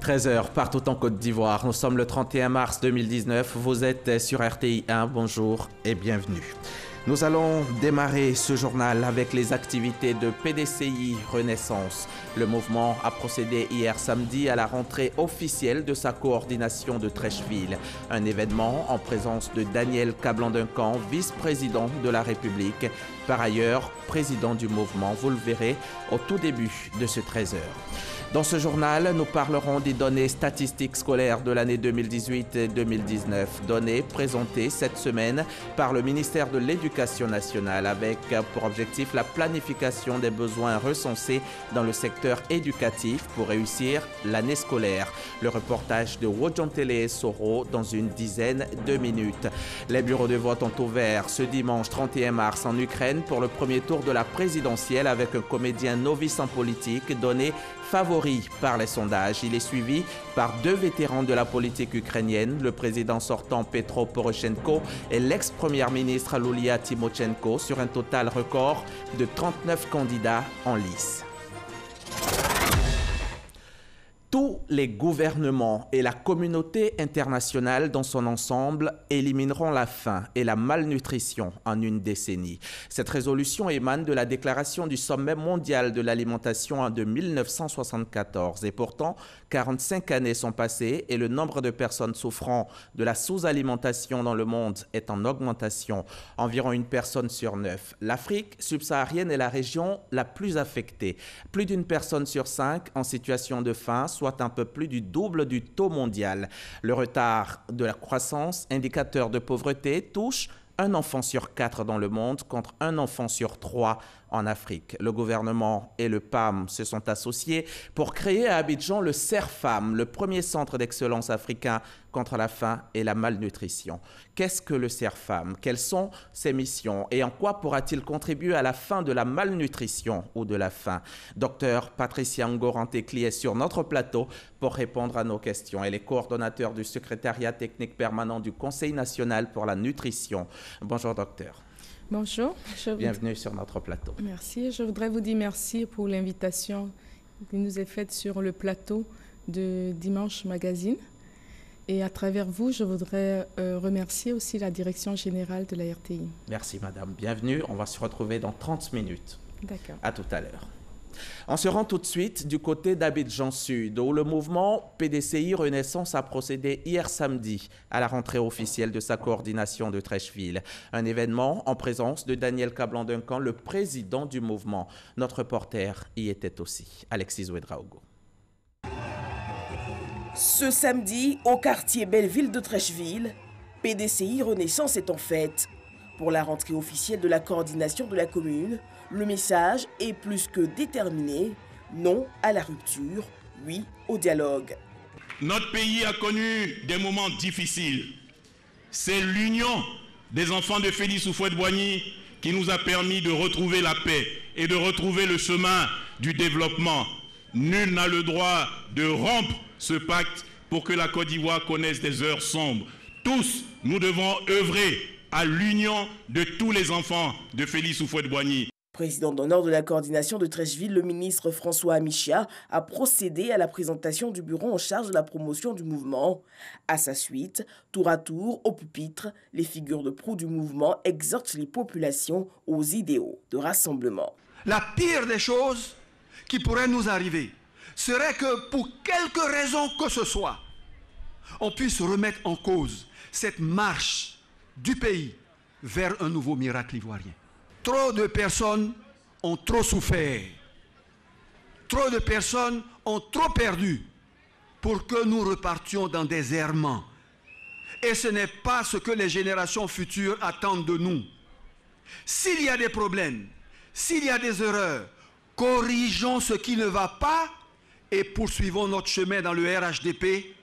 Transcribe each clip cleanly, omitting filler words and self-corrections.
13h partout en Côte d'Ivoire. Nous sommes le 31 mars 2019. Vous êtes sur RTI 1. Bonjour et bienvenue. Nous allons démarrer ce journal avec les activités de PDCI Renaissance. Le mouvement a procédé hier samedi à la rentrée officielle de sa coordination de Treichville. Un événement en présence de Daniel Kablan-Duncan, vice-président de la République. Par ailleurs, président du mouvement. Vous le verrez au tout début de ce 13h. Dans ce journal, nous parlerons des données statistiques scolaires de l'année 2018 et 2019. Données présentées cette semaine par le ministère de l'Éducation nationale avec pour objectif la planification des besoins recensés dans le secteur éducatif pour réussir l'année scolaire. Le reportage de Wojontele Soro dans une dizaine de minutes. Les bureaux de vote ont ouvert ce dimanche 31 mars en Ukraine pour le premier tour de la présidentielle avec un comédien novice en politique donné favori par les sondages. Il est suivi par deux vétérans de la politique ukrainienne, le président sortant Petro Poroshenko et l'ex-première ministre Yulia Tymoshenko, sur un total record de 39 candidats en lice. Tous les gouvernements et la communauté internationale dans son ensemble élimineront la faim et la malnutrition en une décennie. Cette résolution émane de la déclaration du Sommet mondial de l'alimentation de 1974. Et pourtant, 45 années sont passées et le nombre de personnes souffrant de la sous-alimentation dans le monde est en augmentation. Environ une personne sur 9. L'Afrique subsaharienne est la région la plus affectée. Plus d'une personne sur 5 en situation de faim, soit un peu plus du double du taux mondial. Le retard de la croissance, indicateur de pauvreté, touche un enfant sur 4 dans le monde contre un enfant sur 3 en Afrique. Le gouvernement et le PAM se sont associés pour créer à Abidjan le CERFAM, le premier centre d'excellence africain contre la faim et la malnutrition. Qu'est-ce que le CERFAM? Quelles sont ses missions? Et en quoi pourra-t-il contribuer à la fin de la malnutrition ou de la faim? Docteur Patricia Ngorantekli est sur notre plateau pour répondre à nos questions. Elle est coordonnateur du secrétariat technique permanent du Conseil national pour la nutrition. Bonjour docteur. Bonjour. Bienvenue sur notre plateau. Merci. Je voudrais vous dire merci pour l'invitation qui nous est faite sur le plateau de Dimanche Magazine. Et à travers vous, je voudrais remercier aussi la direction générale de la RTI. Merci madame. Bienvenue. On va se retrouver dans 30 minutes. D'accord. À tout à l'heure. On se rend tout de suite du côté d'Abidjan Sud, où le mouvement PDCI Renaissance a procédé hier samedi à la rentrée officielle de sa coordination de Treichville. Un événement en présence de Daniel Kablan-Duncan, le président du mouvement. Notre reporter y était aussi, Alexis Ouedraogo. Ce samedi, au quartier Belleville de Treichville, PDCI Renaissance est en fête. Pour la rentrée officielle de la coordination de la commune, le message est plus que déterminé. Non à la rupture, oui au dialogue. Notre pays a connu des moments difficiles. C'est l'union des enfants de Félix Houphouët-Boigny qui nous a permis de retrouver la paix et de retrouver le chemin du développement. Nul n'a le droit de rompre ce pacte pour que la Côte d'Ivoire connaisse des heures sombres. Tous, nous devons œuvrer à l'union de tous les enfants de Félix Houphouët-Boigny. Président d'honneur de la coordination de Treichville, le ministre François Amichia a procédé à la présentation du bureau en charge de la promotion du mouvement. À sa suite, tour à tour, au pupitre, les figures de proue du mouvement exhortent les populations aux idéaux de rassemblement. La pire des choses qui pourrait nous arriver serait que pour quelque raison que ce soit, on puisse remettre en cause cette marche du pays vers un nouveau miracle ivoirien. Trop de personnes ont trop souffert. Trop de personnes ont trop perdu pour que nous repartions dans des errements. Et ce n'est pas ce que les générations futures attendent de nous. S'il y a des problèmes, s'il y a des erreurs, corrigeons ce qui ne va pas et poursuivons notre chemin dans le RHDP.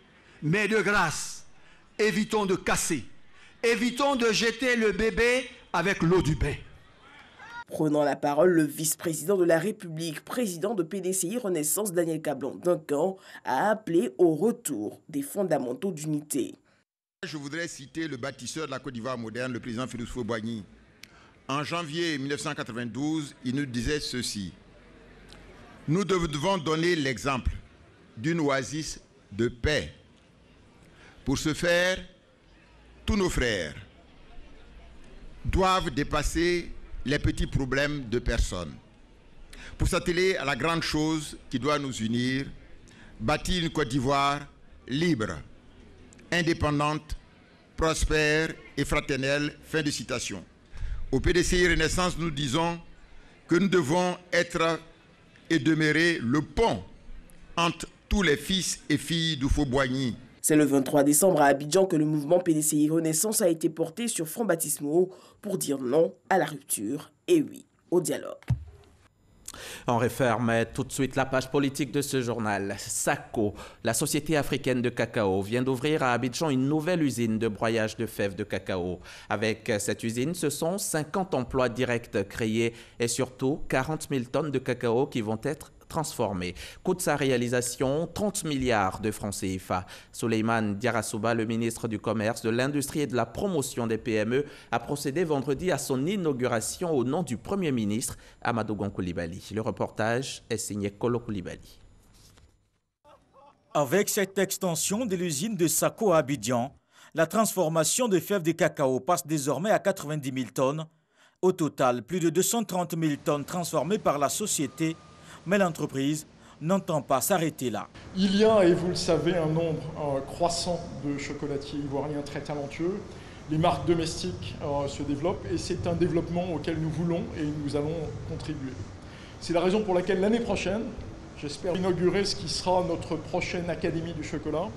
Mais de grâce, évitons de casser. Évitons de jeter le bébé avec l'eau du bain. Prenant la parole, le vice-président de la République, président de PDCI Renaissance, Daniel Kablan-Duncan, a appelé au retour des fondamentaux d'unité. Je voudrais citer le bâtisseur de la Côte d'Ivoire moderne, le président Félix Houphouët-Boigny. En janvier 1992, il nous disait ceci. Nous devons donner l'exemple d'une oasis de paix. Pour ce faire, tous nos frères doivent dépasser les petits problèmes de personnes pour s'atteler à la grande chose qui doit nous unir, bâtir une Côte d'Ivoire libre, indépendante, prospère et fraternelle. Fin de citation. Au PDCI Renaissance, nous disons que nous devons être et demeurer le pont entre tous les fils et filles d'Oufo-Boigny. C'est le 23 décembre à Abidjan que le mouvement PDCI Renaissance a été porté sur fonds baptismaux pour dire non à la rupture et oui au dialogue. On referme tout de suite la page politique de ce journal. SACO, la Société africaine de cacao, vient d'ouvrir à Abidjan une nouvelle usine de broyage de fèves de cacao. Avec cette usine, ce sont 50 emplois directs créés et surtout 40 000 tonnes de cacao qui vont être transformé. Coût de sa réalisation, 30 milliards de francs CFA. Souleymane Diarra-Souba, le ministre du Commerce, de l'Industrie et de la Promotion des PME, a procédé vendredi à son inauguration au nom du Premier ministre, Amadou Gon Coulibaly. Le reportage est signé Kolo Coulibaly. Avec cette extension de l'usine de SACO à Abidjan, la transformation de fèves de cacao passe désormais à 90 000 tonnes. Au total, plus de 230 000 tonnes transformées par la société. Mais l'entreprise n'entend pas s'arrêter là. Il y a, et vous le savez, un nombre croissant de chocolatiers ivoiriens très talentueux. Les marques domestiques se développent et c'est un développement auquel nous voulons et nous allons contribuer. C'est la raison pour laquelle l'année prochaine, j'espère inaugurer ce qui sera notre prochaine Académie du chocolat,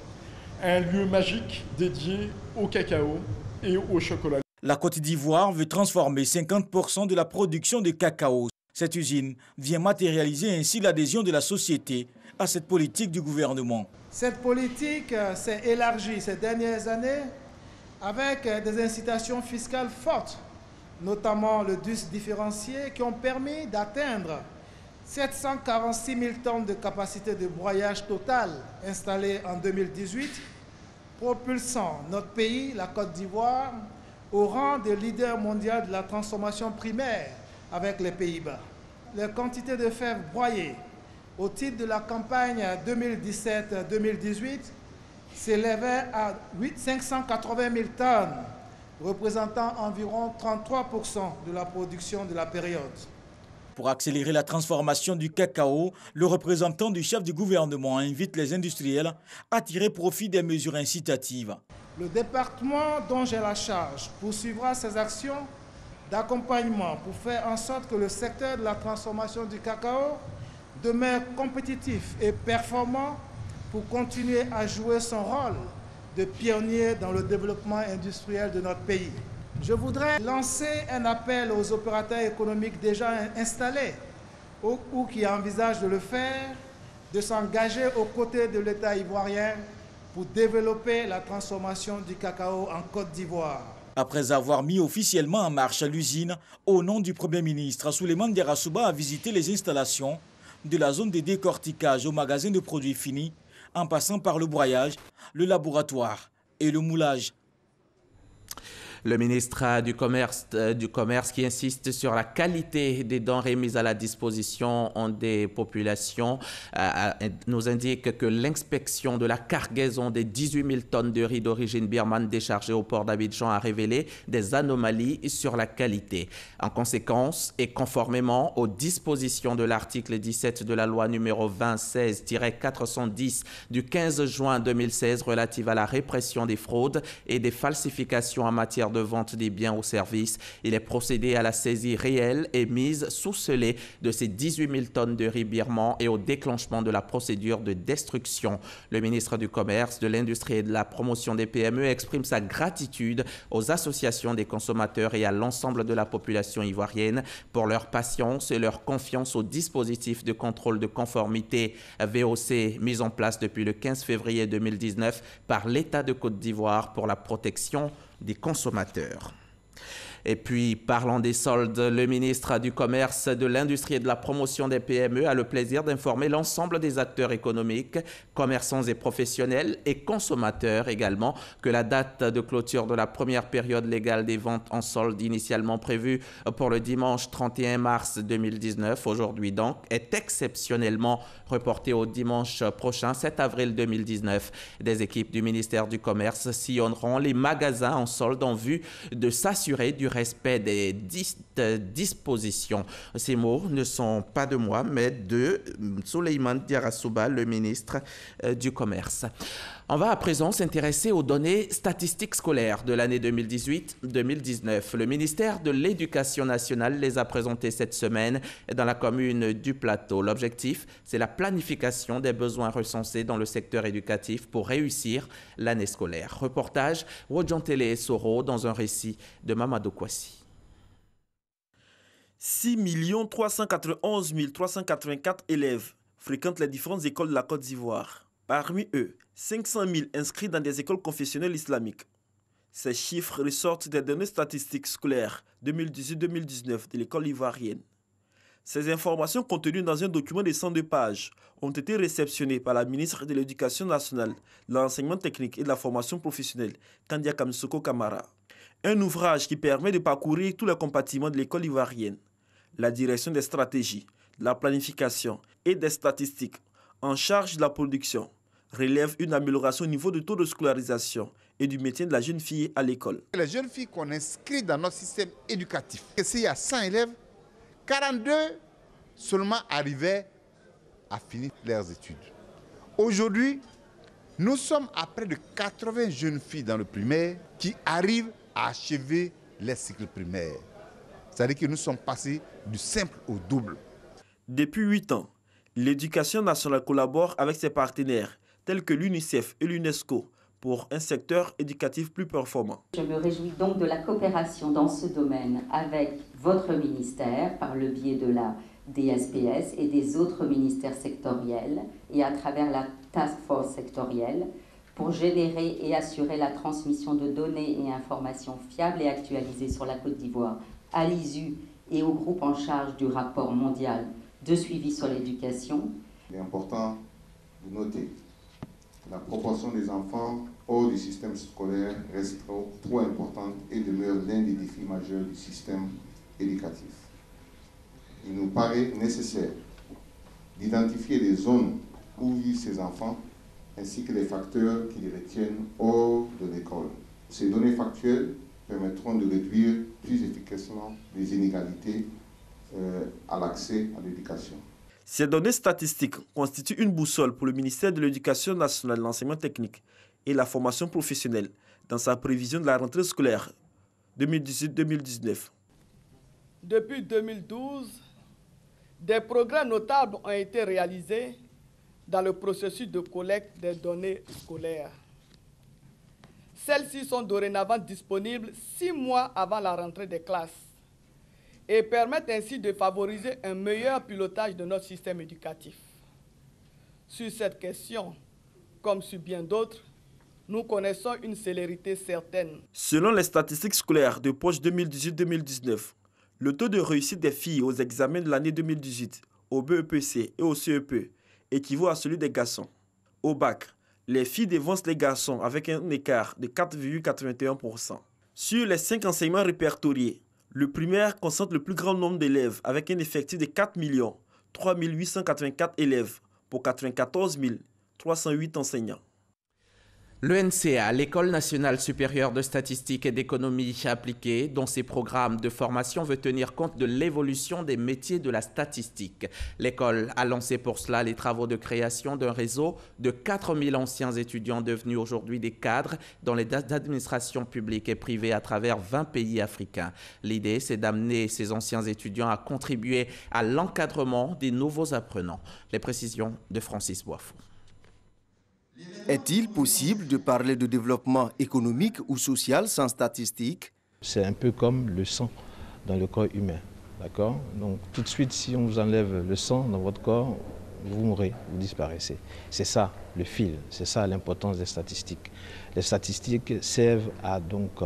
un lieu magique dédié au cacao et au chocolat. La Côte d'Ivoire veut transformer 50% de la production de cacao. Cette usine vient matérialiser ainsi l'adhésion de la société à cette politique du gouvernement. Cette politique s'est élargie ces dernières années avec des incitations fiscales fortes, notamment le DUS différencié, qui ont permis d'atteindre 746 000 tonnes de capacité de broyage totale installée en 2018, propulsant notre pays, la Côte d'Ivoire, au rang de leader mondial de la transformation primaire avec les Pays-Bas. Les quantités de fèves broyées au titre de la campagne 2017-2018 s'élevaient à 580 000 tonnes, représentant environ 33% de la production de la période. Pour accélérer la transformation du cacao, le représentant du chef du gouvernement invite les industriels à tirer profit des mesures incitatives. Le département dont j'ai la charge poursuivra ses actions d'accompagnement pour faire en sorte que le secteur de la transformation du cacao demeure compétitif et performant pour continuer à jouer son rôle de pionnier dans le développement industriel de notre pays. Je voudrais lancer un appel aux opérateurs économiques déjà installés ou qui envisagent de le faire, de s'engager aux côtés de l'État ivoirien pour développer la transformation du cacao en Côte d'Ivoire. Après avoir mis officiellement en marche l'usine, au nom du Premier ministre, Souleymane Diarra-Souba a visité les installations de la zone de décortiquage au magasin de produits finis, en passant par le broyage, le laboratoire et le moulage. Le ministre du Commerce qui insiste sur la qualité des denrées mises à la disposition des populations nous indique que l'inspection de la cargaison des 18 000 tonnes de riz d'origine birmane déchargées au port d'Abidjan a révélé des anomalies sur la qualité. En conséquence, et conformément aux dispositions de l'article 17 de la loi numéro 2016-410 du 15 juin 2016 relative à la répression des fraudes et des falsifications en matière de vente des biens ou services, il est procédé à la saisie réelle et mise sous scellé de ces 18 000 tonnes de riz birman et au déclenchement de la procédure de destruction. Le ministre du Commerce, de l'Industrie et de la Promotion des PME exprime sa gratitude aux associations des consommateurs et à l'ensemble de la population ivoirienne pour leur patience et leur confiance au dispositif de contrôle de conformité VOC mis en place depuis le 15 février 2019 par l'État de Côte d'Ivoire pour la protection des consommateurs. Et puis, parlant des soldes, le ministre du Commerce, de l'Industrie et de la Promotion des PME a le plaisir d'informer l'ensemble des acteurs économiques, commerçants et professionnels et consommateurs également que la date de clôture de la première période légale des ventes en solde initialement prévue pour le dimanche 31 mars 2019, aujourd'hui donc, est exceptionnellement reportée au dimanche prochain, 7 avril 2019. Des équipes du ministère du Commerce sillonneront les magasins en solde en vue de s'assurer du respect des dispositions. Ces mots ne sont pas de moi, mais de Souleymane Diarra-Souba, le ministre du Commerce. On va à présent s'intéresser aux données statistiques scolaires de l'année 2018-2019. Le ministère de l'Éducation nationale les a présentées cette semaine dans la commune du Plateau. L'objectif, c'est la planification des besoins recensés dans le secteur éducatif pour réussir l'année scolaire. Reportage Wodjantele et Soro dans un récit de Mamadou Kwasi. 6 391 384 élèves fréquentent les différentes écoles de la Côte d'Ivoire. Parmi eux, 500 000 inscrits dans des écoles confessionnelles islamiques. Ces chiffres ressortent des données statistiques scolaires 2018-2019 de l'école ivoirienne. Ces informations contenues dans un document de 102 pages ont été réceptionnées par la ministre de l'Éducation nationale, de l'enseignement technique et de la formation professionnelle, Kandia Kamsoko Kamara. Un ouvrage qui permet de parcourir tous les compartiments de l'école ivoirienne. La direction des stratégies, de la planification et des statistiques en charge de la production relève une amélioration au niveau du taux de scolarisation et du maintien de la jeune fille à l'école. Les jeunes filles qu'on inscrit dans notre système éducatif, s'il y a 100 élèves, 42 seulement arrivaient à finir leurs études. Aujourd'hui, nous sommes à près de 80 jeunes filles dans le primaire qui arrivent à achever les cycles primaires. C'est-à-dire que nous sommes passés du simple au double. Depuis 8 ans, l'Éducation nationale collabore avec ses partenaires tels que l'UNICEF et l'UNESCO pour un secteur éducatif plus performant. Je me réjouis donc de la coopération dans ce domaine avec votre ministère par le biais de la DSPS et des autres ministères sectoriels et à travers la task force sectorielle pour générer et assurer la transmission de données et informations fiables et actualisées sur la Côte d'Ivoire à l'ISU et au groupe en charge du rapport mondial de suivi sur l'éducation. Il est important de noter que la proportion des enfants hors du système scolaire reste trop importante et demeure l'un des défis majeurs du système éducatif. Il nous paraît nécessaire d'identifier les zones où vivent ces enfants ainsi que les facteurs qui les retiennent hors de l'école. Ces données factuelles permettront de réduire plus efficacement les inégalités à l'accès à l'éducation. Ces données statistiques constituent une boussole pour le ministère de l'Éducation nationale, de l'enseignement technique et la formation professionnelle dans sa prévision de la rentrée scolaire 2018-2019. Depuis 2012, des progrès notables ont été réalisés dans le processus de collecte des données scolaires. Celles-ci sont dorénavant disponibles 6 mois avant la rentrée des classes et permettent ainsi de favoriser un meilleur pilotage de notre système éducatif. Sur cette question, comme sur bien d'autres, nous connaissons une célérité certaine. Selon les statistiques scolaires de poche 2018-2019, le taux de réussite des filles aux examens de l'année 2018 au BEPC et au CEP équivaut à celui des garçons. Au bac, les filles devancent les garçons avec un écart de 4,81%. Sur les 5 enseignements répertoriés, le primaire concentre le plus grand nombre d'élèves avec un effectif de 4 3 884 élèves pour 94 308 enseignants. L'ENCA, l'École nationale supérieure de statistique et d'économie appliquée, dont ses programmes de formation veut tenir compte de l'évolution des métiers de la statistique. L'école a lancé pour cela les travaux de création d'un réseau de 4000 anciens étudiants devenus aujourd'hui des cadres dans les administrations publiques et privées à travers 20 pays africains. L'idée, c'est d'amener ces anciens étudiants à contribuer à l'encadrement des nouveaux apprenants. Les précisions de Francis Boifou. Est-il possible de parler de développement économique ou social sans statistiques? C'est un peu comme le sang dans le corps humain, d'accord? Donc tout de suite, si on vous enlève le sang dans votre corps, vous mourrez, vous disparaissez. C'est ça le fil, c'est ça l'importance des statistiques. Les statistiques servent à donc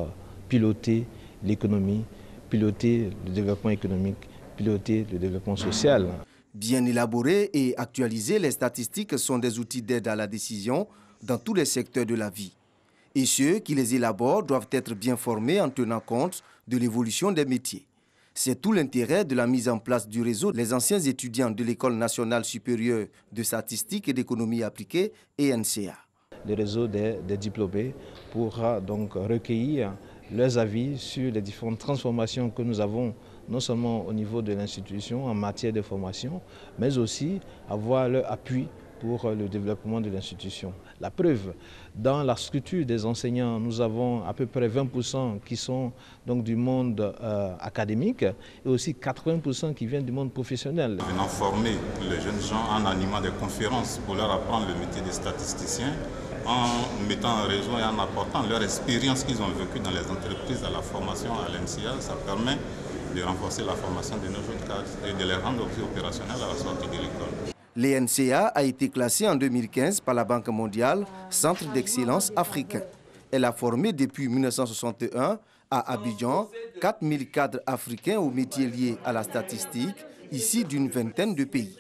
piloter l'économie piloter le développement économique, piloter le développement social. Bien élaborer et actualiser les statistiques sont des outils d'aide à la décision dans tous les secteurs de la vie. Et ceux qui les élaborent doivent être bien formés en tenant compte de l'évolution des métiers. C'est tout l'intérêt de la mise en place du réseau des anciens étudiants de l'École nationale supérieure de statistique et d'économie appliquée, ENCA. Le réseau des diplômés pourra donc recueillir leurs avis sur les différentes transformations que nous avons, non seulement au niveau de l'institution en matière de formation, mais aussi avoir leur appui pour le développement de l'institution. La preuve, dans la structure des enseignants, nous avons à peu près 20% qui sont donc du monde académique et aussi 80% qui viennent du monde professionnel. Venant former les jeunes gens en animant des conférences pour leur apprendre le métier de statisticien, en mettant en réseau et en apportant leur expérience qu'ils ont vécue dans les entreprises à la formation à l'NCA, ça permet de renforcer la formation de nos jeunes cadres et de les rendre aussi opérationnels à la sortie de l'école. L'ENCA a été classée en 2015 par la Banque mondiale Centre d'excellence africain. Elle a formé depuis 1961 à Abidjan 4000 cadres africains aux métiers liés à la statistique, issus d'une vingtaine de pays.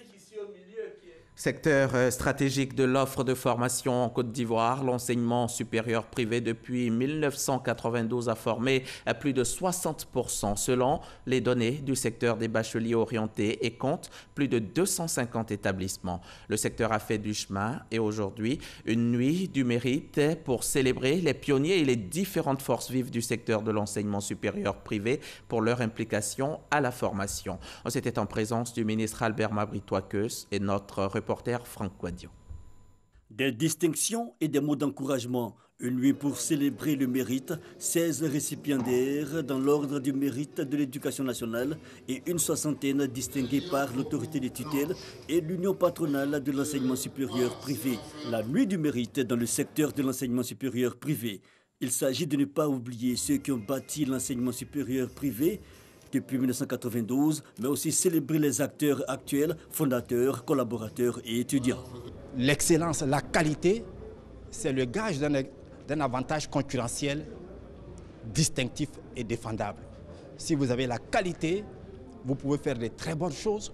Secteur stratégique de l'offre de formation en Côte d'Ivoire, l'enseignement supérieur privé depuis 1992 a formé à plus de 60% selon les données du secteur des bacheliers orientés et compte plus de 250 établissements. Le secteur a fait du chemin et aujourd'hui, une nuit du mérite pour célébrer les pionniers et les différentes forces vives du secteur de l'enseignement supérieur privé pour leur implication à la formation. C'était en présence du ministre Albert Mabritois-Keus et notre reporter Franck Quadio. Des distinctions et des mots d'encouragement. Une nuit pour célébrer le mérite, 16 récipiendaires dans l'ordre du mérite de l'éducation nationale et une soixantaine distingués par l'autorité de tutelle et l'union patronale de l'enseignement supérieur privé. La nuit du mérite dans le secteur de l'enseignement supérieur privé. Il s'agit de ne pas oublier ceux qui ont bâti l'enseignement supérieur privé depuis 1992, mais aussi célébrer les acteurs actuels, fondateurs, collaborateurs et étudiants. L'excellence, la qualité, c'est le gage d'un avantage concurrentiel distinctif et défendable. Si vous avez la qualité, vous pouvez faire de très bonnes choses.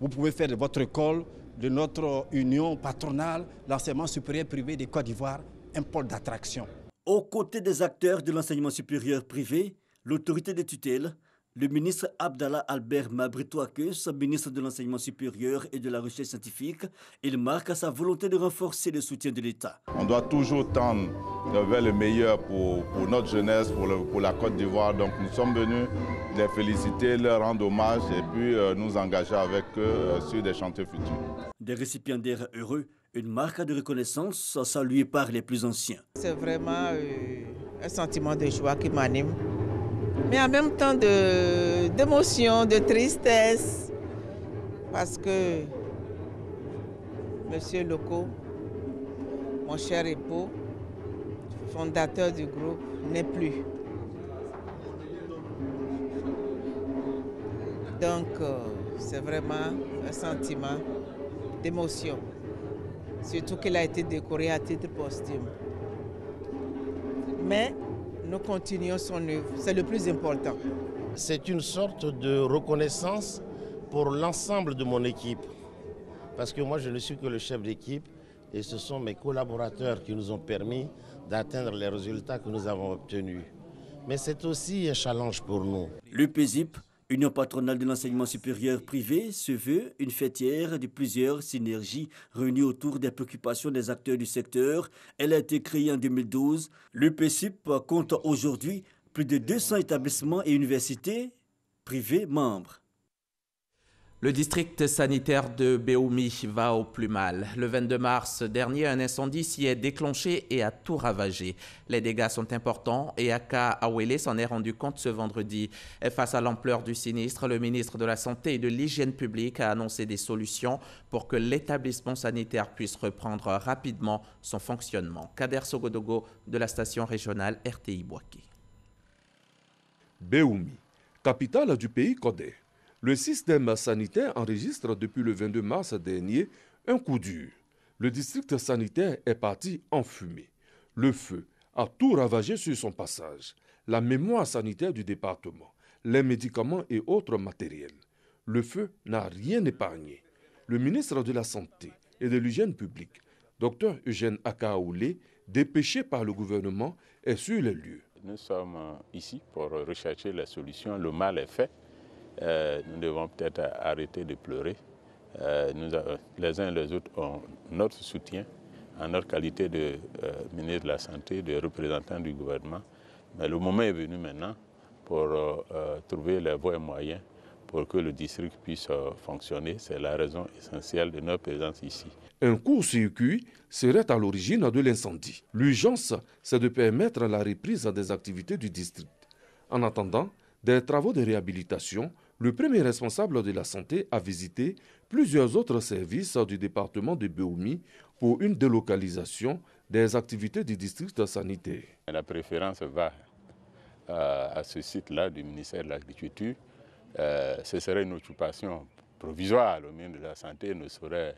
Vous pouvez faire de votre école, de notre union patronale, l'enseignement supérieur privé de Côte d'Ivoire, un pôle d'attraction. Aux côtés des acteurs de l'enseignement supérieur privé, l'autorité de tutelle, le ministre Abdallah Albert Mabritois-Keus, ministre de l'Enseignement supérieur et de la Recherche scientifique, il marque sa volonté de renforcer le soutien de l'État. On doit toujours tendre vers le meilleur pour notre jeunesse, pour la Côte d'Ivoire. Donc nous sommes venus les féliciter, leur rendre hommage et puis nous engager avec eux sur des chantiers futurs. Des récipiendaires heureux, une marque de reconnaissance saluée par les plus anciens. C'est vraiment un sentiment de joie qui m'anime. Mais en même temps d'émotion, de tristesse, parce que M. Loko, mon cher époux, fondateur du groupe, n'est plus. Donc, c'est vraiment un sentiment d'émotion, surtout qu'il a été décoré à titre posthume. Mais nous continuons son œuvre, c'est le plus important. C'est une sorte de reconnaissance pour l'ensemble de mon équipe. Parce que moi, je ne suis que le chef d'équipe et ce sont mes collaborateurs qui nous ont permis d'atteindre les résultats que nous avons obtenus. Mais c'est aussi un challenge pour nous. Le PESIP, Union patronale de l'enseignement supérieur privé, se veut une fêtière de plusieurs synergies réunies autour des préoccupations des acteurs du secteur. Elle a été créée en 2012. Le PESIP compte aujourd'hui plus de 200 établissements et universités privés membres. Le district sanitaire de Béoumi va au plus mal. Le 22 mars dernier, un incendie s'y est déclenché et a tout ravagé. Les dégâts sont importants et Aka Awele s'en est rendu compte ce vendredi. Face à l'ampleur du sinistre, le ministre de la Santé et de l'Hygiène publique a annoncé des solutions pour que l'établissement sanitaire puisse reprendre rapidement son fonctionnement. Kader Sogodogo de la station régionale RTI Boaké. Béoumi, capitale du pays Kodé. Le système sanitaire enregistre depuis le 22 mars dernier un coup dur. Le district sanitaire est parti en fumée. Le feu a tout ravagé sur son passage. La mémoire sanitaire du département, les médicaments et autres matériels. Le feu n'a rien épargné. Le ministre de la Santé et de l'Hygiène publique, Dr Eugène Akaoulé, dépêché par le gouvernement, est sur les lieux. Nous sommes ici pour rechercher les solutions. Le mal est fait. Nous devons peut-être arrêter de pleurer. Les uns et les autres ont notre soutien en notre qualité de ministre de la Santé, de représentant du gouvernement. Mais le moment est venu maintenant pour trouver les voies et moyens pour que le district puisse fonctionner. C'est la raison essentielle de notre présence ici. Un court-circuit serait à l'origine de l'incendie. L'urgence, c'est de permettre la reprise des activités du district. En attendant des travaux de réhabilitation, le premier responsable de la santé a visité plusieurs autres services du département de Béoumi pour une délocalisation des activités du district sanitaire. La préférence va à ce site-là du ministère de l'Agriculture. Ce serait une occupation provisoire. Le ministre de la Santé ne saurait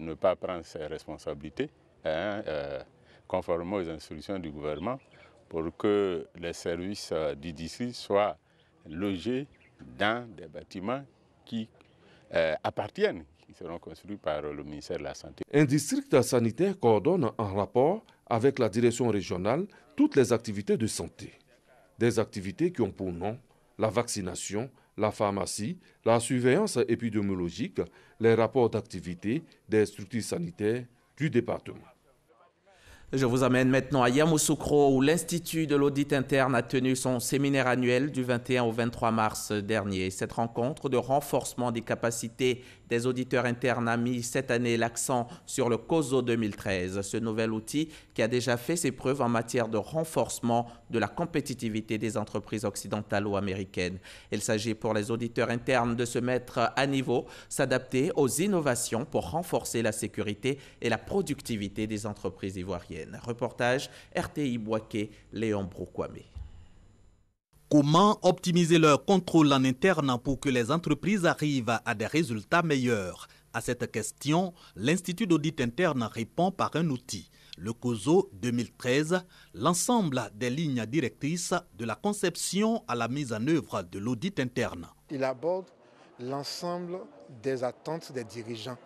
ne pas prendre ses responsabilités, conformément aux instructions du gouvernement, pour que les services du district soient logés dans des bâtiments qui appartiennent, qui seront construits par le ministère de la Santé. Un district sanitaire coordonne en rapport avec la direction régionale toutes les activités de santé. Des activités qui ont pour nom la vaccination, la pharmacie, la surveillance épidémiologique, les rapports d'activité des structures sanitaires du département. Je vous amène maintenant à Yamoussoukro où l'Institut de l'audit interne a tenu son séminaire annuel du 21 au 23 mars dernier. Cette rencontre de renforcement des capacités des auditeurs internes a mis cette année l'accent sur le COSO 2013, ce nouvel outil qui a déjà fait ses preuves en matière de renforcement de la compétitivité des entreprises occidentales ou américaines. Il s'agit pour les auditeurs internes de se mettre à niveau, s'adapter aux innovations pour renforcer la sécurité et la productivité des entreprises ivoiriennes. Reportage RTI Boaké, Léon Broukwame. Comment optimiser leur contrôle en interne pour que les entreprises arrivent à des résultats meilleurs? À cette question, l'Institut d'audit interne répond par un outil, le COSO 2013, l'ensemble des lignes directrices de la conception à la mise en œuvre de l'audit interne. Il aborde l'ensemble des attentes des dirigeants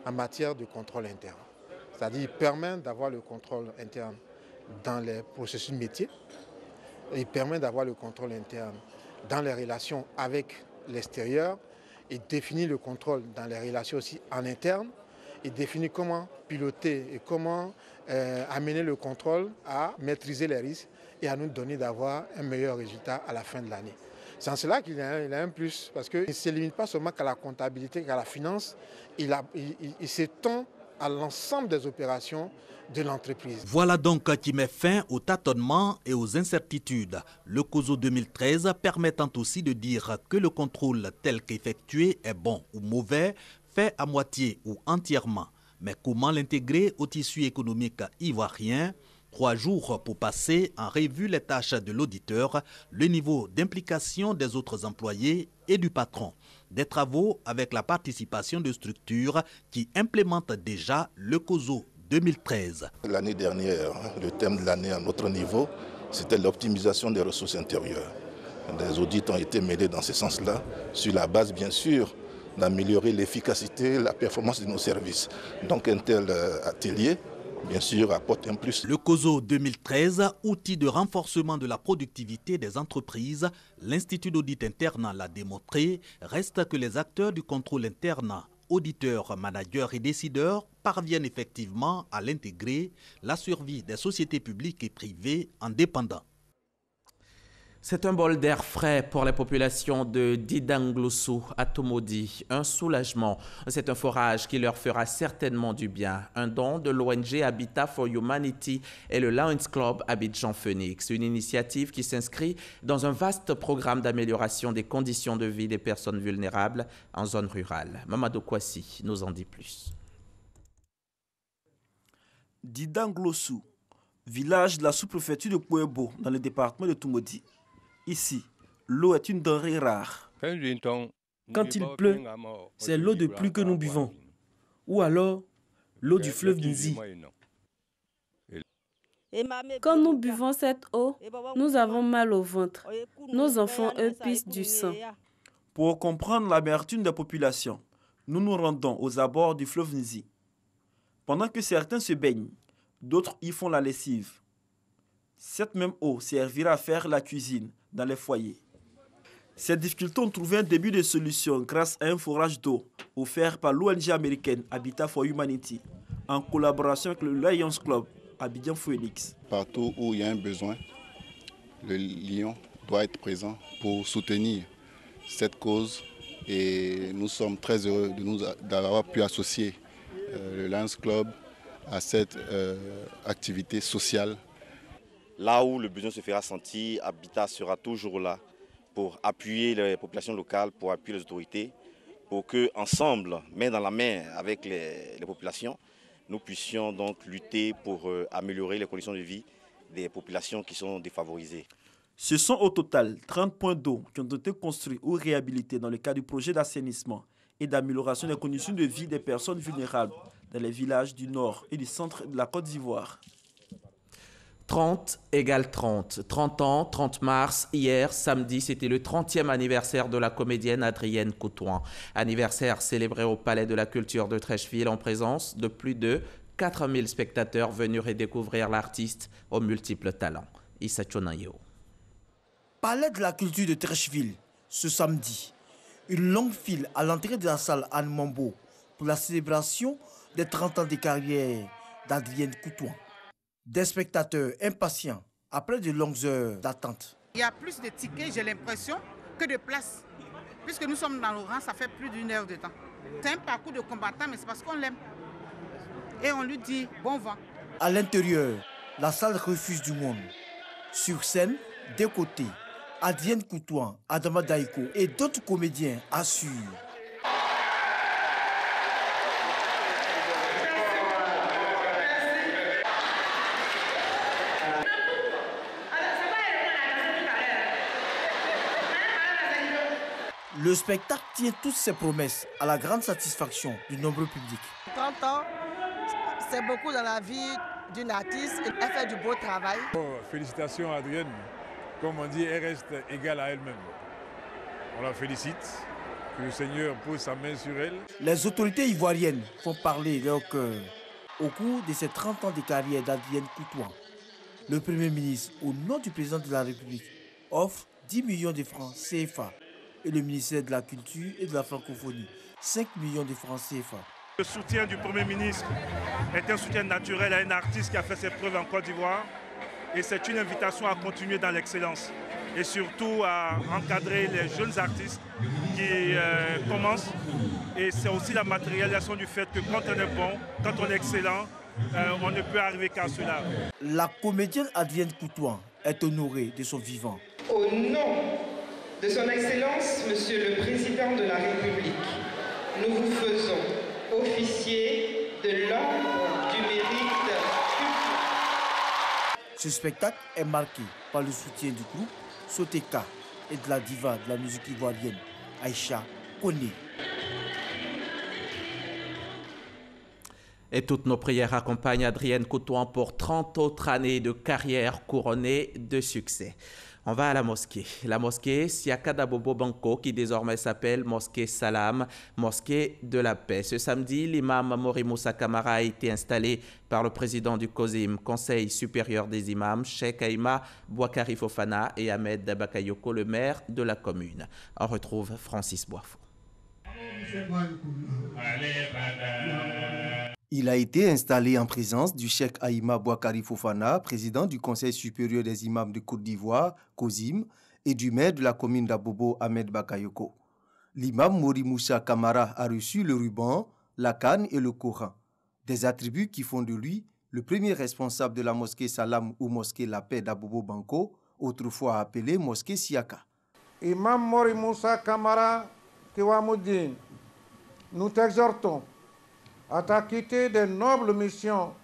en matière de contrôle interne. C'est-à-dire qu'il permet d'avoir le contrôle interne dans les processus métiers, il permet d'avoir le contrôle interne dans les relations avec l'extérieur, il définit le contrôle dans les relations aussi en interne, il définit comment piloter et comment amener le contrôle à maîtriser les risques et à nous donner d'avoir un meilleur résultat à la fin de l'année. C'est en cela qu'il a un plus, parce qu'il ne se limite pas seulement qu'à la comptabilité, qu'à la finance, il s'étend à l'ensemble des opérations de l'entreprise. Voilà donc qui met fin aux tâtonnements et aux incertitudes. Le COSO 2013 permettant aussi de dire que le contrôle tel qu'effectué est bon ou mauvais, fait à moitié ou entièrement. Mais comment l'intégrer au tissu économique ivoirien? 3 jours pour passer en revue les tâches de l'auditeur, le niveau d'implication des autres employés et du patron. Des travaux avec la participation de structures qui implémentent déjà le COSO 2013. L'année dernière, le thème de l'année à notre niveau, c'était l'optimisation des ressources intérieures. Des audits ont été menés dans ce sens-là, sur la base bien sûr d'améliorer l'efficacité, la performance de nos services. Donc un tel atelier, bien sûr, apporte un plus. Le COSO 2013, outil de renforcement de la productivité des entreprises, l'Institut d'audit interne l'a démontré, reste que les acteurs du contrôle interne, auditeurs, managers et décideurs, parviennent effectivement à l'intégrer, la survie des sociétés publiques et privées en dépendant. C'est un bol d'air frais pour les populations de Didanglossou à Tomodi, un soulagement. C'est un forage qui leur fera certainement du bien. Un don de l'ONG Habitat for Humanity et le Lions Club Abidjan Phoenix, une initiative qui s'inscrit dans un vaste programme d'amélioration des conditions de vie des personnes vulnérables en zone rurale. Mamadou Kwasi nous en dit plus. Didanglossou, village de la sous-préfecture de Kouébo dans le département de Tomodi. Ici, l'eau est une denrée rare. Quand il pleut, c'est l'eau de pluie que nous buvons. Ou alors, l'eau du fleuve Nizi. Quand nous buvons cette eau, nous avons mal au ventre. Nos enfants, eux, pissent du sang. Pour comprendre l'amertume des populations, nous nous rendons aux abords du fleuve Nizi. Pendant que certains se baignent, d'autres y font la lessive. Cette même eau servira à faire la cuisine dans les foyers. Ces difficultés ont trouvé un début de solution grâce à un forage d'eau offert par l'ONG américaine Habitat for Humanity en collaboration avec le Lions Club Abidjan Phoenix. Partout où il y a un besoin, le Lion doit être présent pour soutenir cette cause et nous sommes très heureux d'avoir pu associer le Lions Club à cette activité sociale. Là où le besoin se fera sentir, Habitat sera toujours là pour appuyer les populations locales, pour appuyer les autorités, pour qu'ensemble, main dans la main avec les populations, nous puissions donc lutter pour améliorer les conditions de vie des populations qui sont défavorisées. Ce sont au total 30 points d'eau qui ont été construits ou réhabilités dans le cadre du projet d'assainissement et d'amélioration des conditions de vie des personnes vulnérables dans les villages du nord et du centre de la Côte d'Ivoire. 30 égale 30. 30 ans, 30 mars, hier, samedi, c'était le 30e anniversaire de la comédienne Adrienne Coutouin. Anniversaire célébré au Palais de la Culture de Treichville en présence de plus de 4000 spectateurs venus redécouvrir l'artiste aux multiples talents. Issa Chonayo. Palais de la Culture de Treichville, ce samedi. Une longue file à l'entrée de la salle Anne Mambo pour la célébration des 30 ans de carrière d'Adrienne Coutouin. Des spectateurs impatients après de longues heures d'attente. Il y a plus de tickets, j'ai l'impression, que de places. Puisque nous sommes dans le rang, ça fait plus d'1 heure de temps. C'est un parcours de combattant, mais c'est parce qu'on l'aime. Et on lui dit bon vent. À l'intérieur, la salle refuse du monde. Sur scène, des côtés, Adrienne Coutouin, Adama Daïko et d'autres comédiens assurent. Le spectacle tient toutes ses promesses à la grande satisfaction du nombreux public. 30 ans, c'est beaucoup dans la vie d'une artiste. Elle fait du beau travail. Félicitations à Adrienne. Comme on dit, elle reste égale à elle-même. On la félicite. Que le Seigneur pose sa main sur elle. Les autorités ivoiriennes font parler leur cœur au cours de ces 30 ans de carrière d'Adrienne Coutouin. Le Premier ministre, au nom du président de la République, offre 10 millions de francs CFA. Et le ministère de la Culture et de la Francophonie, 5 millions de francs CFA. Le soutien du Premier ministre est un soutien naturel à un artiste qui a fait ses preuves en Côte d'Ivoire. Et c'est une invitation à continuer dans l'excellence. Et surtout à encadrer les jeunes artistes qui commencent. Et c'est aussi la matérialisation du fait que quand on est bon, quand on est excellent, on ne peut arriver qu'à cela. La comédienne Adrienne Coutouin est honorée de son vivant. Au nom de son Excellence, Monsieur le Président de la République, nous vous faisons officier de l'ordre du mérite public. Ce spectacle est marqué par le soutien du groupe Soteka et de la diva de la musique ivoirienne, Aïcha Koné. Et toutes nos prières accompagnent Adrienne Coutouin pour 30 autres années de carrière couronnées de succès. On va à la mosquée. La mosquée Siaka Bobo Banco, qui désormais s'appelle Mosquée Salam, Mosquée de la paix. Ce samedi, l'imam Mori Moussa Kamara a été installé par le président du COSIM, Conseil supérieur des imams, Cheikh Aïma Bouakari Fofana et Ahmed Bakayoko, le maire de la commune. On retrouve Francis Boifo. Il a été installé en présence du Cheikh Aïma Bouakari Fofana, président du Conseil supérieur des imams de Côte d'Ivoire, COSIM, et du maire de la commune d'Abobo, Ahmed Bakayoko. L'imam Mori Moussa Kamara a reçu le ruban, la canne et le Coran, des attributs qui font de lui le premier responsable de la mosquée Salam ou mosquée La Paix d'Abobo Banco, autrefois appelée mosquée Siaka. Imam Mori Moussa Kamara Kiwamoudine, nous t'exhortons à t'acquitter des nobles missions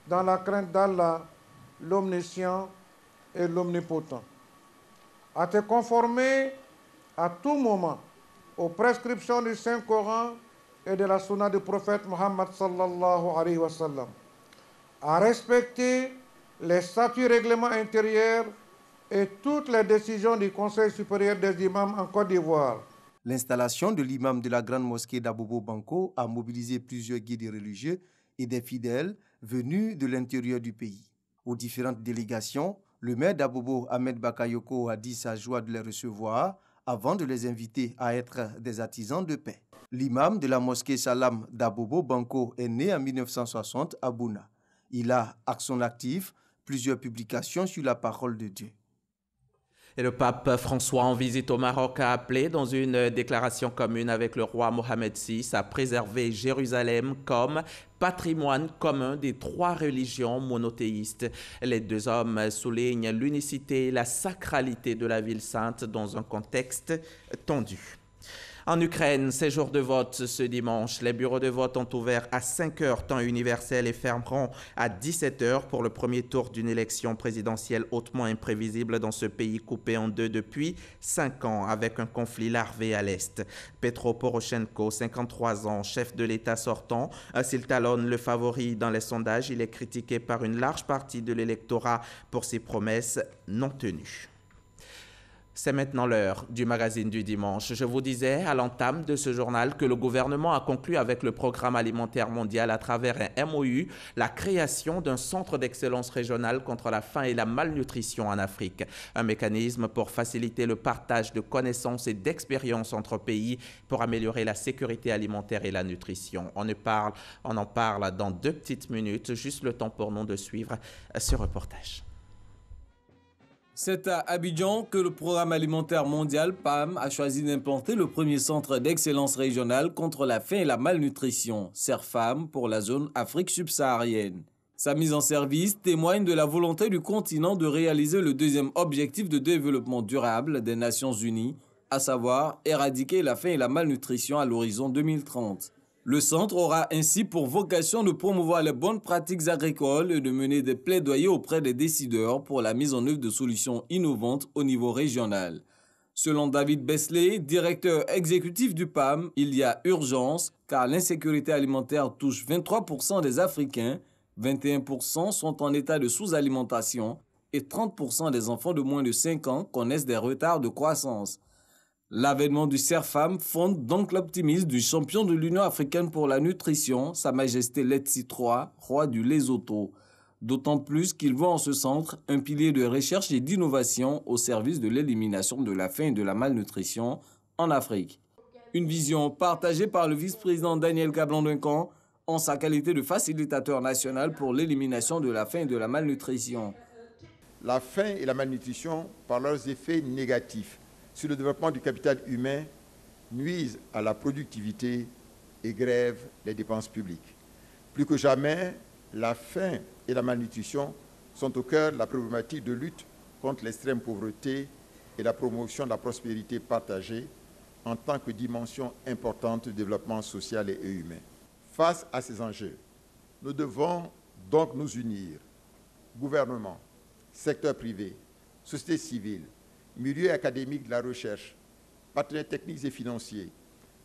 dans la crainte d'Allah, l'omniscient et l'omnipotent, à te conformer à tout moment aux prescriptions du Saint-Coran et de la sunna du prophète Muhammad sallallahu alayhi wa sallam, à respecter les statuts règlements intérieurs et toutes les décisions du Conseil supérieur des imams en Côte d'Ivoire. L'installation de l'imam de la grande mosquée d'Abobo Banco a mobilisé plusieurs guides religieux et des fidèles venus de l'intérieur du pays. Aux différentes délégations, le maire d'Abobo, Ahmed Bakayoko, a dit sa joie de les recevoir avant de les inviter à être des artisans de paix. L'imam de la mosquée Salam d'Abobo Banco est né en 1960 à Bouna. Il a, à son actif, plusieurs publications sur la parole de Dieu. Et le pape François, en visite au Maroc, a appelé dans une déclaration commune avec le roi Mohamed VI à préserver Jérusalem comme patrimoine commun des trois religions monothéistes. Les deux hommes soulignent l'unicité et la sacralité de la ville sainte dans un contexte tendu. En Ukraine, c'est jour de vote ce dimanche. Les bureaux de vote ont ouvert à 5 h temps universel et fermeront à 17 h pour le premier tour d'une élection présidentielle hautement imprévisible dans ce pays coupé en deux depuis 5 ans avec un conflit larvé à l'Est. Petro Poroshenko, 53 ans, chef de l'État sortant, s'il talonne le favori dans les sondages, il est critiqué par une large partie de l'électorat pour ses promesses non tenues. C'est maintenant l'heure du magazine du dimanche. Je vous disais à l'entame de ce journal que le gouvernement a conclu avec le Programme alimentaire mondial à travers un MOU la création d'un centre d'excellence régional contre la faim et la malnutrition en Afrique. Un mécanisme pour faciliter le partage de connaissances et d'expériences entre pays pour améliorer la sécurité alimentaire et la nutrition. On en parle dans 2 petites minutes, juste le temps pour nous de suivre ce reportage. C'est à Abidjan que le Programme alimentaire mondial PAM a choisi d'implanter le premier centre d'excellence régional contre la faim et la malnutrition, CERFAM, pour la zone Afrique subsaharienne. Sa mise en service témoigne de la volonté du continent de réaliser le deuxième objectif de développement durable des Nations Unies, à savoir éradiquer la faim et la malnutrition à l'horizon 2030. Le centre aura ainsi pour vocation de promouvoir les bonnes pratiques agricoles et de mener des plaidoyers auprès des décideurs pour la mise en œuvre de solutions innovantes au niveau régional. Selon David Besley, directeur exécutif du PAM, il y a urgence car l'insécurité alimentaire touche 23% des Africains, 21% sont en état de sous-alimentation et 30% des enfants de moins de 5 ans connaissent des retards de croissance. L'avènement du CERFAM fonde donc l'optimisme du champion de l'Union africaine pour la nutrition, Sa Majesté Letsi III, roi du Lesotho. D'autant plus qu'il voit en ce centre un pilier de recherche et d'innovation au service de l'élimination de la faim et de la malnutrition en Afrique. Une vision partagée par le vice-président Daniel Kablan-Duncan en sa qualité de facilitateur national pour l'élimination de la faim et de la malnutrition. La faim et la malnutrition, par leurs effets négatifs sur le développement du capital humain, nuisent à la productivité et grèvent les dépenses publiques. Plus que jamais, la faim et la malnutrition sont au cœur de la problématique de lutte contre l'extrême pauvreté et la promotion de la prospérité partagée en tant que dimension importante du développement social et humain. Face à ces enjeux, nous devons donc nous unir, gouvernement, secteur privé, société civile, milieu académique de la recherche, partenaires techniques et financiers,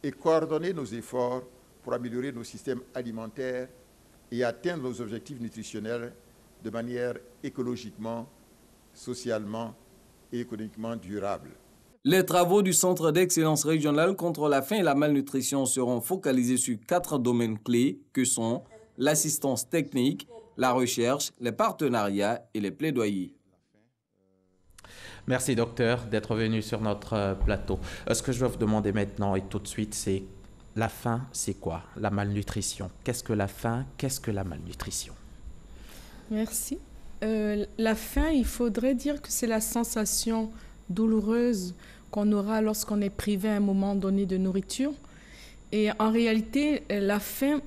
et coordonner nos efforts pour améliorer nos systèmes alimentaires et atteindre nos objectifs nutritionnels de manière écologiquement, socialement et économiquement durable. Les travaux du Centre d'excellence régional contre la faim et la malnutrition seront focalisés sur 4 domaines clés que sont l'assistance technique, la recherche, les partenariats et les plaidoyers. Merci docteur d'être venu sur notre plateau. Ce que je vais vous demander maintenant et tout de suite, c'est la faim, c'est quoi? La malnutrition. Qu'est-ce que la faim? Qu'est-ce que la malnutrition? Merci. La faim, il faudrait dire que c'est la sensation douloureuse qu'on aura lorsqu'on est privé à un moment donné de nourriture. Et en réalité, la faim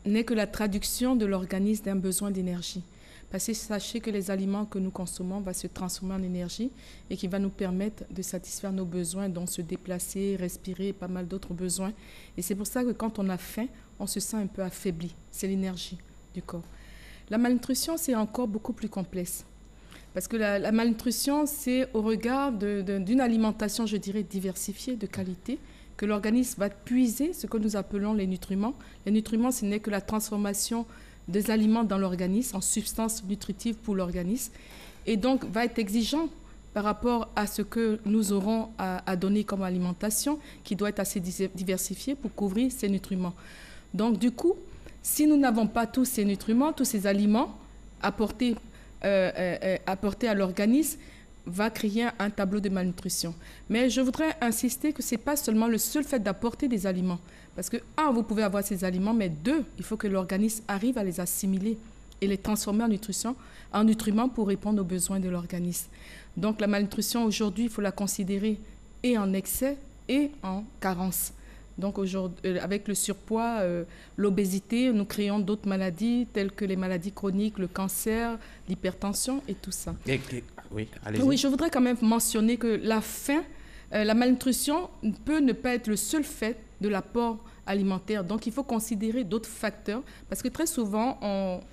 n'est que la traduction de l'organisme d'un besoin d'énergie. Parce que sachez que les aliments que nous consommons vont se transformer en énergie et qui va nous permettre de satisfaire nos besoins, dont se déplacer, respirer, pas mal d'autres besoins. Et c'est pour ça que quand on a faim, on se sent un peu affaibli. C'est l'énergie du corps. La malnutrition, c'est encore beaucoup plus complexe. Parce que la malnutrition, c'est au regard d'une alimentation, je dirais, diversifiée, de qualité, que l'organisme va puiser ce que nous appelons les nutriments. Les nutriments, ce n'est que la transformation des aliments dans l'organisme, en substances nutritives pour l'organisme, et donc va être exigeant par rapport à ce que nous aurons à donner comme alimentation, qui doit être assez diversifiée pour couvrir ces nutriments. Donc du coup, si nous n'avons pas tous ces nutriments, tous ces aliments apportés à l'organisme, va créer un tableau de malnutrition. Mais je voudrais insister que ce n'est pas seulement le seul fait d'apporter des aliments. Parce que, un, vous pouvez avoir ces aliments, mais deux, il faut que l'organisme arrive à les assimiler et les transformer en nutriments pour répondre aux besoins de l'organisme. Donc la malnutrition, aujourd'hui, il faut la considérer et en excès et en carence. Donc aujourd'hui, avec le surpoids, l'obésité, nous créons d'autres maladies telles que les maladies chroniques, le cancer, l'hypertension et tout ça. Oui, allez-y. Oui, je voudrais quand même mentionner que la faim, la malnutrition peut ne pas être le seul fait de l'apport alimentaire. Donc, il faut considérer d'autres facteurs parce que très souvent,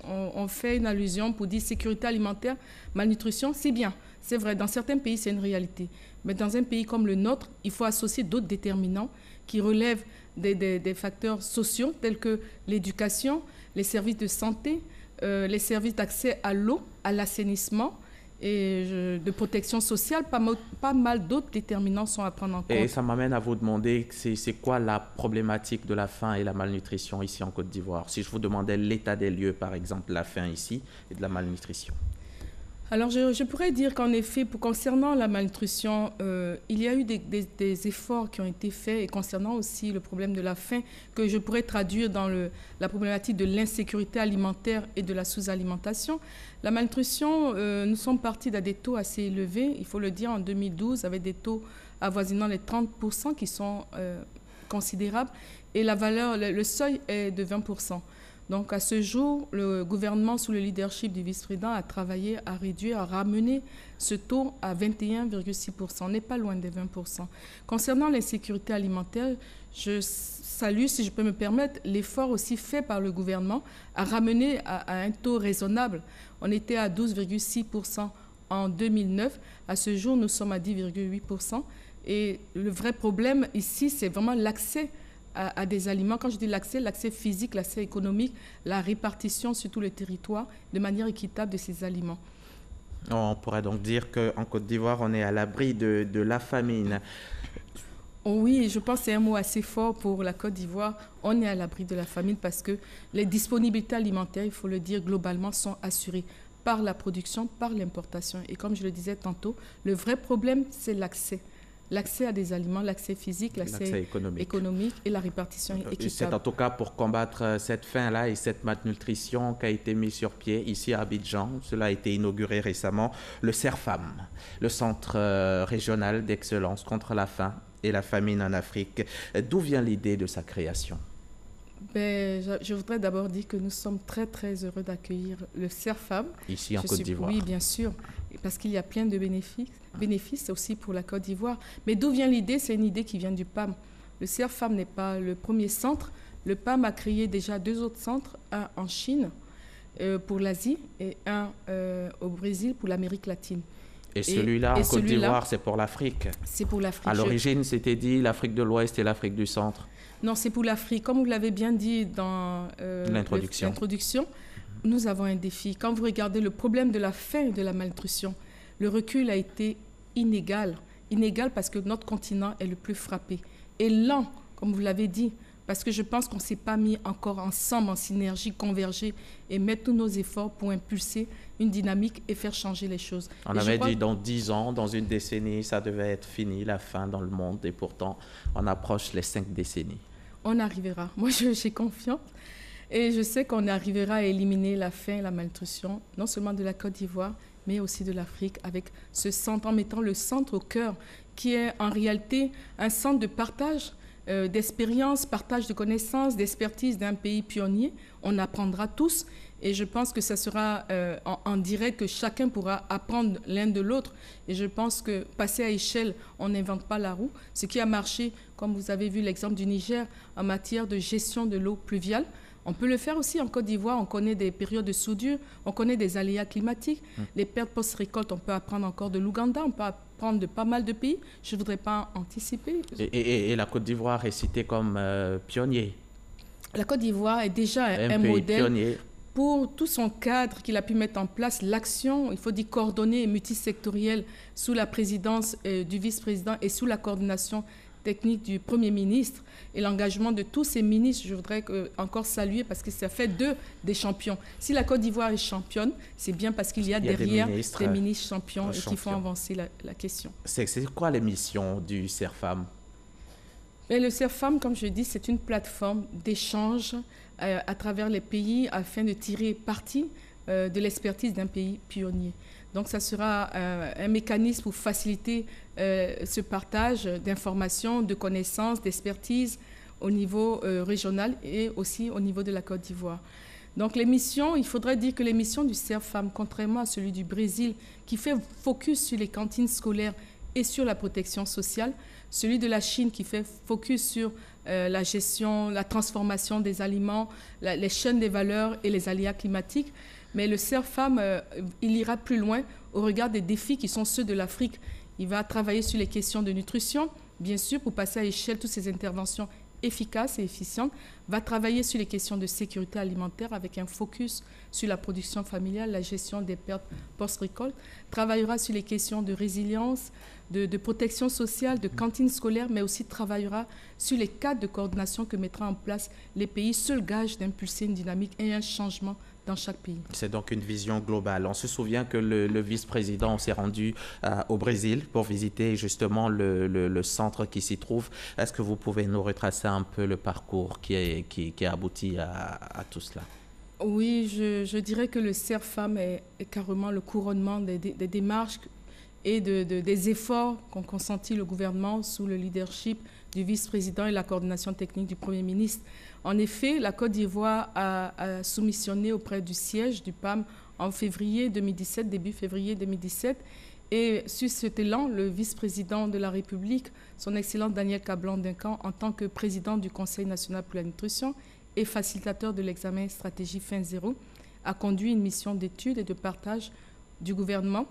on fait une allusion pour dire sécurité alimentaire, malnutrition, c'est bien. C'est vrai, dans certains pays, c'est une réalité. Mais dans un pays comme le nôtre, il faut associer d'autres déterminants qui relèvent des facteurs sociaux tels que l'éducation, les services de santé, les services d'accès à l'eau, à l'assainissement, et de protection sociale, pas mal d'autres déterminants sont à prendre en compte. Et ça m'amène à vous demander, c'est quoi la problématique de la faim et la malnutrition ici en Côte d'Ivoire? Si je vous demandais l'état des lieux, par exemple, de la faim ici et de la malnutrition. Alors, je pourrais dire qu'en effet, concernant la malnutrition, il y a eu des efforts qui ont été faits et concernant aussi le problème de la faim, que je pourrais traduire dans la problématique de l'insécurité alimentaire et de la sous-alimentation. La malnutrition, nous sommes partis dans des taux assez élevés, il faut le dire, en 2012, avec des taux avoisinant les 30% qui sont considérables, et la valeur, le seuil est de 20%. Donc, à ce jour, le gouvernement, sous le leadership du vice-président, a travaillé à réduire, à ramener ce taux à 21,6%. On n'est pas loin des 20%. Concernant l'insécurité alimentaire, je salue, si je peux me permettre, l'effort aussi fait par le gouvernement à ramener à un taux raisonnable. On était à 12,6% en 2009. À ce jour, nous sommes à 10,8%. Et le vrai problème ici, c'est vraiment l'accès à des aliments. Quand je dis l'accès physique, l'accès économique, la répartition sur tout le territoire de manière équitable de ces aliments. On pourrait donc dire qu'en Côte d'Ivoire, on est à l'abri de la famine. Oui, je pense que c'est un mot assez fort pour la Côte d'Ivoire. On est à l'abri de la famine parce que les disponibilités alimentaires, il faut le dire, globalement, sont assurées par la production, par l'importation. Et comme je le disais tantôt, le vrai problème, c'est l'accès. L'accès à des aliments, l'accès physique, l'accès économique et la répartition équitable. C'est en tout cas pour combattre cette faim-là et cette malnutrition qu'a été mis sur pied ici à Abidjan. Cela a été inauguré récemment, le CERFAM, le Centre régional d'excellence contre la faim et la famine en Afrique. D'où vient l'idée de sa création? Je voudrais d'abord dire que nous sommes très, très heureux d'accueillir le CERFAM. Ici en Côte d'Ivoire. Oui, bien sûr, parce qu'il y a plein de bénéfices aussi pour la Côte d'Ivoire. Mais d'où vient l'idée? C'est une idée qui vient du PAM. Le CERFAM n'est pas le premier centre. Le PAM a créé déjà 2 autres centres, un en Chine pour l'Asie et un au Brésil pour l'Amérique latine. Et celui-là, en Côte d'Ivoire, c'est pour l'Afrique? C'est pour l'Afrique. À l'origine, c'était dit l'Afrique de l'Ouest et l'Afrique du Centre. Non, c'est pour l'Afrique. Comme vous l'avez bien dit dans l'introduction, nous avons un défi. Quand vous regardez le problème de la faim et de la malnutrition, le recul a été inégal. Inégal parce que notre continent est le plus frappé. Et lent, comme vous l'avez dit, parce que je pense qu'on ne s'est pas mis encore ensemble, en synergie, converger et mettre tous nos efforts pour impulser une dynamique et faire changer les choses. On avait dit dans 10 ans, dans une décennie, ça devait être fini, la faim dans le monde. Et pourtant, on approche les 5 décennies. On arrivera. Moi, j'ai confiance. Et je sais qu'on arrivera à éliminer la faim et la malnutrition, non seulement de la Côte d'Ivoire, mais aussi de l'Afrique, avec ce centre, en mettant le centre au cœur, qui est en réalité un centre de partage d'expérience, partage de connaissances, d'expertise d'un pays pionnier. On apprendra tous et je pense que ça sera en direct que chacun pourra apprendre l'un de l'autre. Et je pense que passer à échelle, on n'invente pas la roue. Ce qui a marché, comme vous avez vu l'exemple du Niger, en matière de gestion de l'eau pluviale, on peut le faire aussi en Côte d'Ivoire. On connaît des périodes de soudure, on connaît des aléas climatiques. Les pertes post-récolte, on peut apprendre encore de l'Ouganda, on peut apprendre de pas mal de pays. Je ne voudrais pas anticiper. Et la Côte d'Ivoire est citée comme pionnier. La Côte d'Ivoire est déjà un modèle. Pionnier. pour tout son cadre qu'il a pu mettre en place, l'action, il faut dire coordonnée et multisectorielle sous la présidence du vice-président et sous la coordination technique du Premier ministre et l'engagement de tous ces ministres, je voudrais encore saluer parce que ça fait d'eux des champions. Si la Côte d'Ivoire est championne, c'est bien parce qu'il y a derrière des ministres champions et qui font avancer la question. C'est quoi les missions du CERFAM? Mais le CERFAM, comme je dis, c'est une plateforme d'échange à travers les pays afin de tirer parti de l'expertise d'un pays pionnier. Donc, ça sera un mécanisme pour faciliter ce partage d'informations, de connaissances, d'expertise au niveau régional et aussi au niveau de la Côte d'Ivoire. Donc, les missions, il faudrait dire que les missions du CERFAM, contrairement à celui du Brésil, qui fait focus sur les cantines scolaires et sur la protection sociale, celui de la Chine qui fait focus sur la gestion, la transformation des aliments, les chaînes des valeurs et les aléas climatiques. Mais le CERFAM, il ira plus loin au regard des défis qui sont ceux de l'Afrique. Il va travailler sur les questions de nutrition, bien sûr, pour passer à échelle toutes ces interventions efficaces et efficientes. Va travailler sur les questions de sécurité alimentaire avec un focus sur la production familiale, la gestion des pertes post-récolte. Travaillera sur les questions de résilience, de protection sociale, de cantine scolaire, mais aussi travaillera sur les cadres de coordination que mettra en place les pays, seul gage d'impulser une dynamique et un changement dans chaque pays. C'est donc une vision globale. On se souvient que le vice-président s'est rendu au Brésil pour visiter justement le centre qui s'y trouve. Est-ce que vous pouvez nous retracer un peu le parcours qui a abouti à tout cela? Oui, je dirais que le CERFAM est carrément le couronnement des démarches et des efforts qu'ont consentis le gouvernement sous le leadership du vice-président et la coordination technique du Premier ministre. En effet, la Côte d'Ivoire a soumissionné auprès du siège du PAM en février 2017, début février 2017. Et sur cet élan, le vice-président de la République, son Excellence Daniel Kablan-Duncan, en tant que président du Conseil national pour la nutrition et facilitateur de l'examen stratégie fin zéro, a conduit une mission d'étude et de partage du gouvernement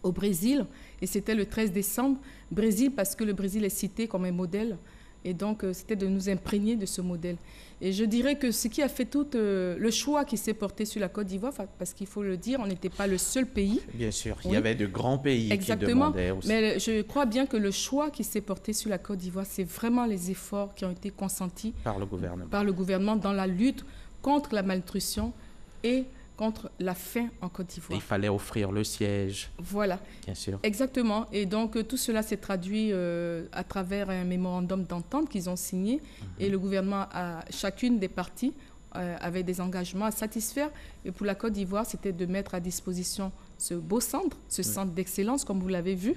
au Brésil. Et c'était le 13 décembre. Brésil, parce que le Brésil est cité comme un modèle. Et donc, c'était de nous imprégner de ce modèle. Et je dirais que ce qui a fait tout le choix qui s'est porté sur la Côte d'Ivoire, parce qu'il faut le dire, on n'était pas le seul pays. Bien sûr, il y avait de grands pays qui demandaient aussi. Mais je crois bien que le choix qui s'est porté sur la Côte d'Ivoire, c'est vraiment les efforts qui ont été consentis par le gouvernement dans la lutte contre la malnutrition et contre la faim en Côte d'Ivoire. Il fallait offrir le siège. Voilà. Bien sûr. Exactement. Et donc, tout cela s'est traduit à travers un mémorandum d'entente qu'ils ont signé. Et le gouvernement, chacune des parties, avait des engagements à satisfaire. Et pour la Côte d'Ivoire, c'était de mettre à disposition ce beau centre, ce centre d'excellence, comme vous l'avez vu,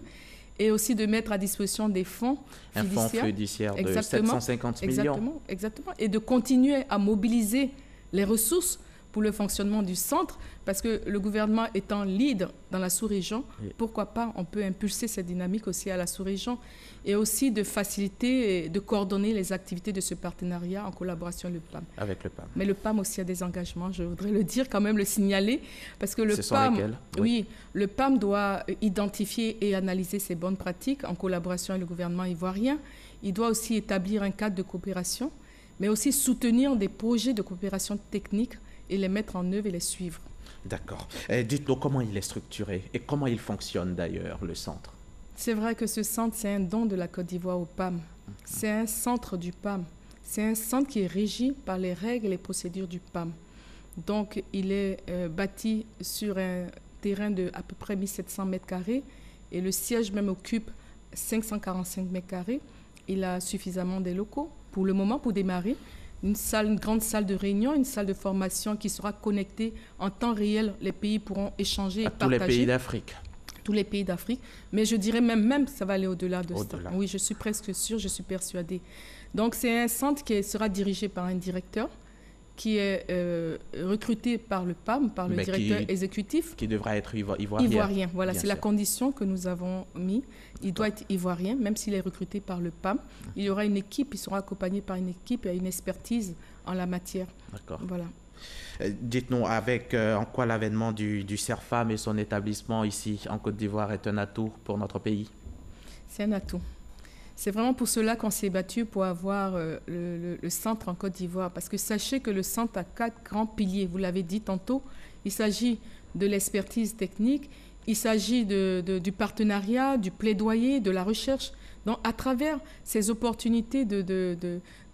et aussi de mettre à disposition des fonds fiduciaires. Un fonds fiduciaire de 750 millions. Exactement. Et de continuer à mobiliser les ressources pour le fonctionnement du centre, parce que le gouvernement étant leader dans la sous-région, pourquoi pas, on peut impulser cette dynamique aussi à la sous-région, et aussi de faciliter et de coordonner les activités de ce partenariat en collaboration avec le PAM. Avec le PAM. Mais le PAM aussi a des engagements, je voudrais le dire, quand même le signaler, parce que le PAM, oui, le PAM doit identifier et analyser ses bonnes pratiques en collaboration avec le gouvernement ivoirien. Il doit aussi établir un cadre de coopération, mais aussi soutenir des projets de coopération technique et les mettre en œuvre et les suivre. D'accord. Dites-nous comment il est structuré et comment il fonctionne d'ailleurs, le centre. C'est vrai que ce centre, c'est un don de la Côte d'Ivoire au PAM. C'est un centre du PAM. C'est un centre qui est régi par les règles et les procédures du PAM. Donc, il est bâti sur un terrain de à peu près 1700 mètres carrés et le siège même occupe 545 mètres carrés. Il a suffisamment de locaux pour le moment pour démarrer. Une grande salle de réunion, une salle de formation qui sera connectée en temps réel. Les pays pourront échanger et partager. Tous les pays d'Afrique. Tous les pays d'Afrique. Mais je dirais même ça va aller au-delà de ça. Oui, je suis presque sûre, je suis persuadée. Donc, c'est un centre qui sera dirigé par un directeur qui est recruté par le PAM, par le directeur exécutif. Qui devra être ivoirien. Ivoirien, voilà, c'est la condition que nous avons mis. Il doit être ivoirien, même s'il est recruté par le PAM. Il y aura une équipe, il sera accompagné par une équipe et une expertise en la matière. D'accord. Voilà. Dites-nous, en quoi l'avènement du CERFAM et son établissement ici en Côte d'Ivoire est un atout pour notre pays? C'est un atout. C'est vraiment pour cela qu'on s'est battu pour avoir le centre en Côte d'Ivoire. Parce que sachez que le centre a 4 grands piliers. Vous l'avez dit tantôt, il s'agit de l'expertise technique, il s'agit du partenariat, du plaidoyer, de la recherche. Donc, à travers ces opportunités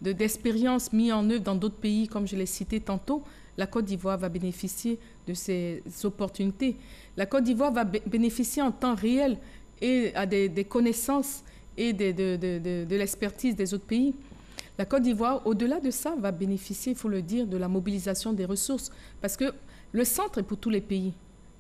d'expérience mises en œuvre dans d'autres pays, comme je l'ai cité tantôt, la Côte d'Ivoire va bénéficier de ces opportunités. La Côte d'Ivoire va bénéficier en temps réel et à des connaissances et de l'expertise des autres pays. La Côte d'Ivoire, au-delà de ça, va bénéficier, il faut le dire, de la mobilisation des ressources. Parce que le centre est pour tous les pays,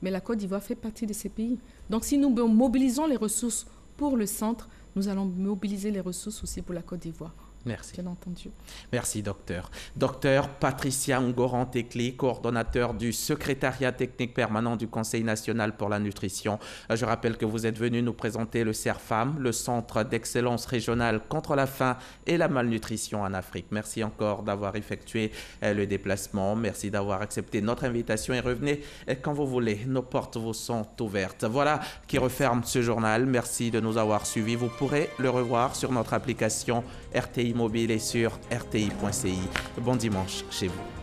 mais la Côte d'Ivoire fait partie de ces pays. Donc, si nous mobilisons les ressources pour le centre, nous allons mobiliser les ressources aussi pour la Côte d'Ivoire. Merci. Bien entendu. Merci, docteur. Docteur Patricia Ngoran-Tekli, coordonnateur du secrétariat technique permanent du Conseil national pour la nutrition. Je rappelle que vous êtes venu nous présenter le CERFAM, le Centre d'excellence régional contre la faim et la malnutrition en Afrique. Merci encore d'avoir effectué le déplacement. Merci d'avoir accepté notre invitation et revenez quand vous voulez. Nos portes vous sont ouvertes. Voilà qui referme ce journal. Merci de nous avoir suivis. Vous pourrez le revoir sur notre application RTI Mobile et sur rti.ci. Bon dimanche chez vous.